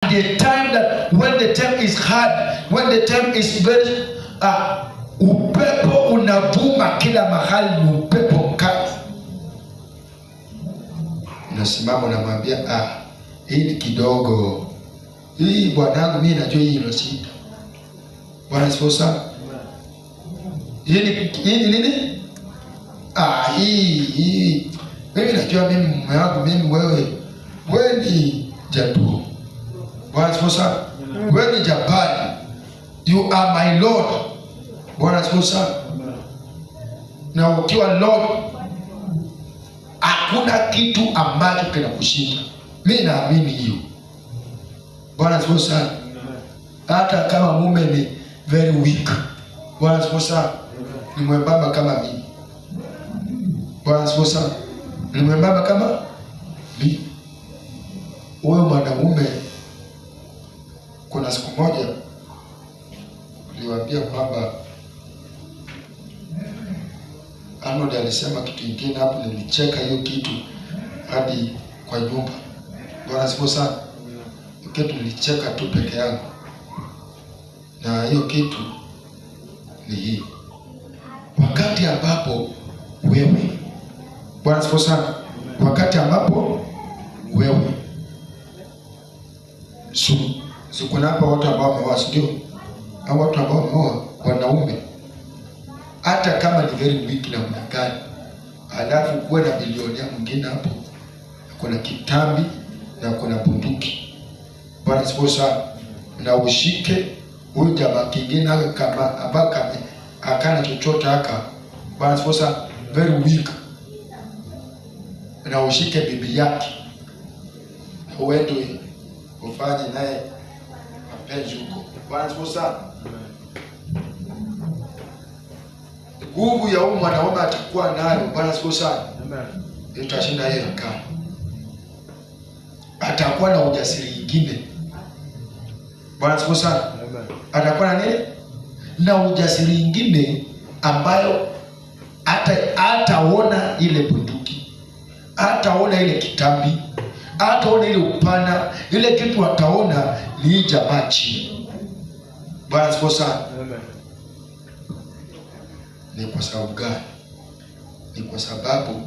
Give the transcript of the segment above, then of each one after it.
at the time that when the time is hard, when the time is very upepo unavuma kila mahali, ni upepo mkali, unasimama unamwambia hii ni kidogo, hii bwanangu, mimi najua hii ina shida. Bwana sifa sana. Hii ni nini? Hii mimi najua, mimi mume wangu, mimi wewe ni jadu. Bwana sifa sana. Wewe ni jabali, you are my Lord. Bwana sifa sana. Na ukiwa Lord, hakuna kitu ambacho kinakushinda. Mimi naamini hiyo. Bwana sifa sana. Hata kama mume ni very weak, Bwana sifa sana, ni mwembamba kama mimi. Bwana sifa sana, ni mwembamba kama mimi. Wewe mwanamume, kuna siku moja niliwaambia kwamba Arnold alisema kitu kingine hapo, nilicheka hiyo kitu hadi kwa nyumba. Bwana sifa sana. Kitu nilicheka tu peke yangu, na hiyo kitu ni hii: wakati ambapo wewe, Bwana sifa sana, wakati ambapo wewe kuna hapa watu ambao wameoa, ndio, au watu ambao wameoa wanaume, hata kama ni very weak na mdangani, alafu kuwe na bilionea mwingine hapo, kuna kitambi na kuna bunduki, Bwana sifa sana, na ushike huyu jamaa kingine kama abaka akana chochote haka, Bwana sifa sana, very weak, na ushike bibi yake uende ufanye naye mapenzi huko, Bwana sifa sana. Nguvu ya huyu mwanaume atakuwa nayo, Bwana sifa sana, itashinda yeye akana. Atakuwa na ujasiri mwingine, Bwana sifa sana. Atakuwa na nini? Na ujasiri mwingine ambayo hataona ile bunduki, hataona ile kitambi, hataona ile upana, ile kitu ataona ni jamaa chini. Bwana sifa sana. Ni kwa sababu gani? Ni kwa sababu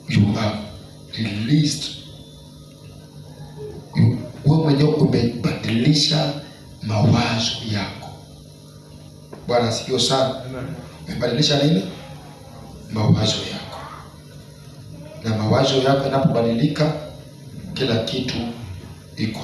you have released, wewe mwenyewe umebadilisha mawazo yako. Bwana sikio sana. Umebadilisha nini? Mawazo yako. Na mawazo yako yanapobadilika, kila kitu iko